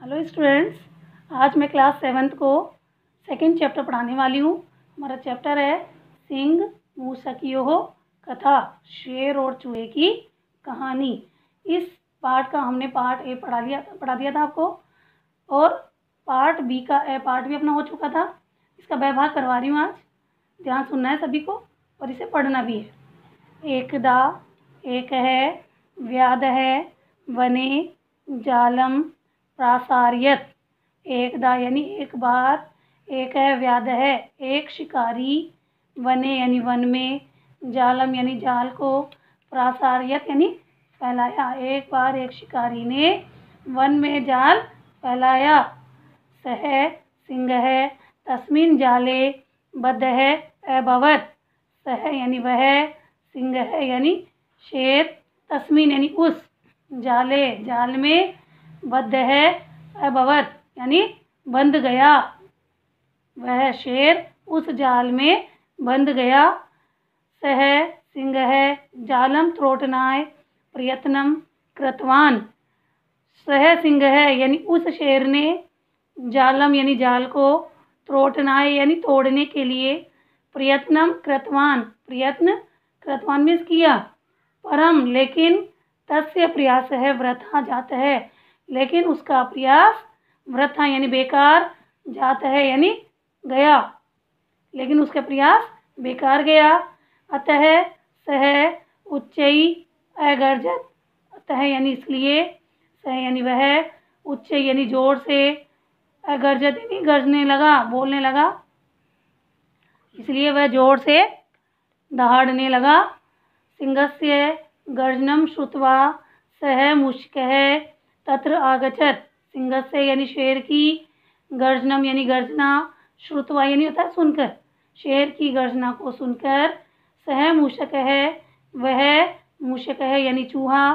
Hello students, आज मैं class 7th को सेकंड चैप्टर पढ़ाने वाली हूँ। हमारा चैप्टर है सिंह मूषकियों कथा, शेर और चूहे की कहानी। इस पार्ट का हमने पार्ट ए पढ़ा दिया था आपको, और पार्ट बी का पार्ट भी अपना हो चुका था। इसका वह करवा रही हूँ आज। ध्यान सुनना है सभी को और इसे पढ़ना भी है। एकदा एक है, व्याध है, वने जालम प्रासार्यत। एकदा यानी एक बार, एक है व्याध है एक शिकारी, वने यानी वन में, जालम यानी जाल को, प्रासार्यत यानी फैलाया। एक बार एक शिकारी ने वन में जाल फैलाया। सह सिंह है तस्मिन जाले बद्ध है अभवत। सह यानी वह, सिंह है यानी शेर, तस्मिन यानी उस, जाले जाल में, बद्ध है अभवत यानी बंध गया। वह शेर उस जाल में बंध गया। सह सिंह है जालम त्रोटनाय प्रयत्नम कृतवान। सह सिंह है यानी उस शेर ने जालम यानी जाल को, त्रोटनाय यानी तोड़ने के लिए, प्रयत्नम कृतवान प्रयत्न कृतवान मीन्स किया, परम लेकिन, तस्य प्रयास है वृथा जात है लेकिन उसका प्रयास, वृथा यानी बेकार, जात है यानी गया लेकिन उसका प्रयास बेकार गया। अतः सह उच्चई अगर्जत। अतः यानी इसलिए, सह यानी वह, उच्च यानी जोर से, अगर्जत यानी गरजने लगा, बोलने लगा, इसलिए वह जोर से दहाड़ने लगा। सिंहस्य गर्जनम श्रुत्वा सह मुष्कः तत्र आगच्छत। सिंहस्य यानी शेर की, गर्जनम यानी गर्जना, श्रुत्वा यानी होता है सुनकर, शेर की गर्जना को सुनकर, सह मूषकः वह, मूषकः यानी चूहा,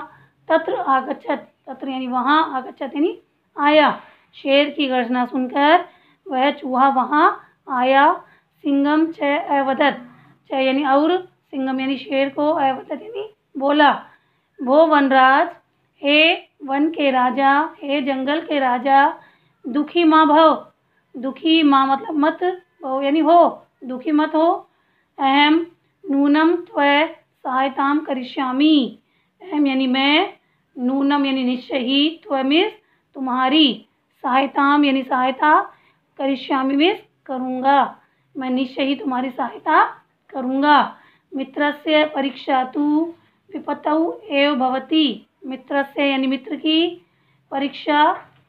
तत्र आगच्छत, तत्र यानी वहाँ, आगच्छत यानी आया, शेर की गर्जना सुनकर वह चूहा वहाँ आया। सिंघम च अवदत। च यानी और, सिंघम यानी शेर को, अवदत यानी बोला। भो वनराज, हे वन के राजा, हे जंगल के राजा, दुखी माँ भव। दुखी माँ मतलब मत, भव यानी हो, दुखी मत हो। अहम नूनम त्वय सहायताम करिष्यामि। अहम यानी मैं, नूनम यानी निश्चय ही, त्वय मीन्स तुम्हारी, सहायताम यानी सहायता, करिष्यामि मीन्स करूँगा, मैं निश्चय ही तुम्हारी सहायता करूँगा। मित्रस्य परीक्षा तु विपत्तौ एव भवति। मित्रस्य यानी मित्र की, परीक्षा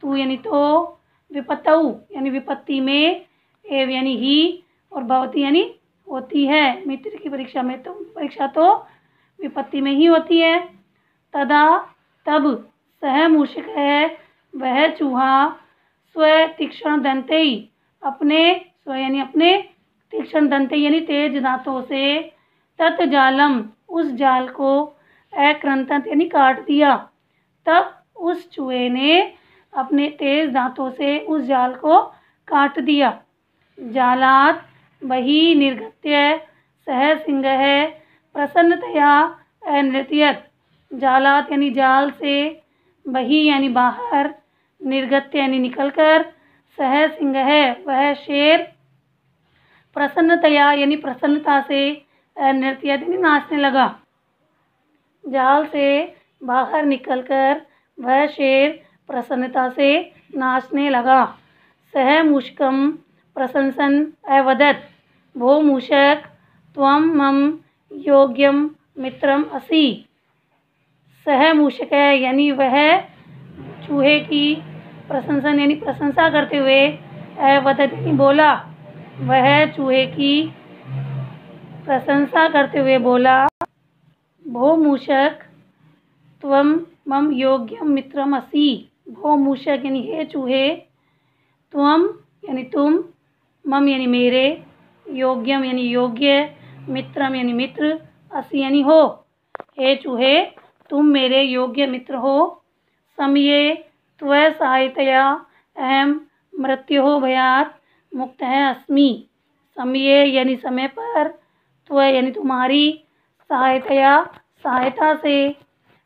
तु यानी तो, विपत्तौ यानी विपत्ति में, एव यानी ही, और भवति यानी होती है। मित्र की परीक्षा में तो, परीक्षा तो विपत्ति में ही होती है। तदा तब, सह मूषक है वह चूहा, स्व तीक्ष्ण दंतै अपने, स्व यानी अपने, तीक्ष्ण दंते यानी तेज दांतों से, तत् जालम उस जाल को, अक्रंतन यानी काट दिया। तब उस चूहे ने अपने तेज दांतों से उस जाल को काट दिया। जालात बहि निर्गत्य सह सिंह है प्रसन्नतया अनृत्यत। जालात यानी जाल से, बहि यानी बाहर, निर्गत्य यानी निकलकर, सह सिंह है वह शेर, प्रसन्नतया यानी प्रसन्नता से, नृत्य यानी नाचने लगा। जाल से बाहर निकलकर वह शेर प्रसन्नता से नाचने लगा। सह मूषकम प्रशंसन अवदत। भो मूषक त्वं मम योग्यम मित्रम असि। सह मूषक है यानी वह चूहे की, प्रशंसन यानी प्रशंसा करते हुए, अवदत यानी बोला, वह चूहे की प्रशंसा करते हुए बोला। भो मूषक त्वं मम योग्यम मित्रम असि। भो मूषक यानी हे चूहे, त्वं यानी तुम, मम यानी मेरे, योग्यम यानी योग्य, मित्रम यानी मित्र, असि यानी हो, हे चूहे तुम मेरे योग्य मित्र हो। समये त्वय सहायतया अहम मृत्योः भयात् मुक्तः अस्मि। समये यानी समय पर, त्वय यानी तुम्हारी, सहायतया सहायता से,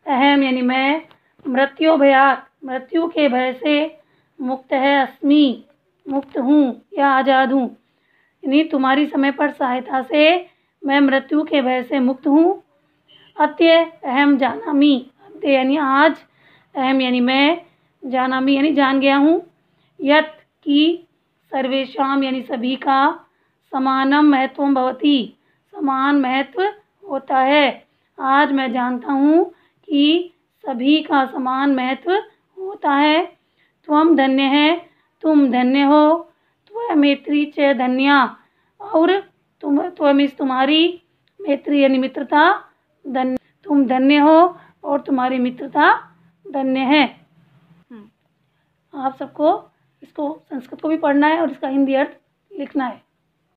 अहम यानी मैं, मृत्यु भयात् मृत्यु के भय से, मुक्त है अस्मि, मुक्त हूँ या आज़ाद हूँ, यानी तुम्हारी समय पर सहायता से मैं मृत्यु के भय से मुक्त हूँ। अद्य अहम जानामि, अद्य यानी आज, अहम यानी मैं, जानामि यानी जान गया हूँ। यत् की सर्वेषां यानी सभी का, समानम महत्वम भवति, समान महत्व होता है। आज मैं जानता हूँ कि सभी का समान महत्व होता है। त्वम धन्य है, तुम धन्य हो। त्वमैत्री च धन्या, और तुम्हारी, मैत्री यानी मित्रता, धन्य, तुम धन्य हो और तुम्हारी मित्रता धन्य है। आप सबको इसको संस्कृत को भी पढ़ना है और इसका हिंदी अर्थ लिखना है।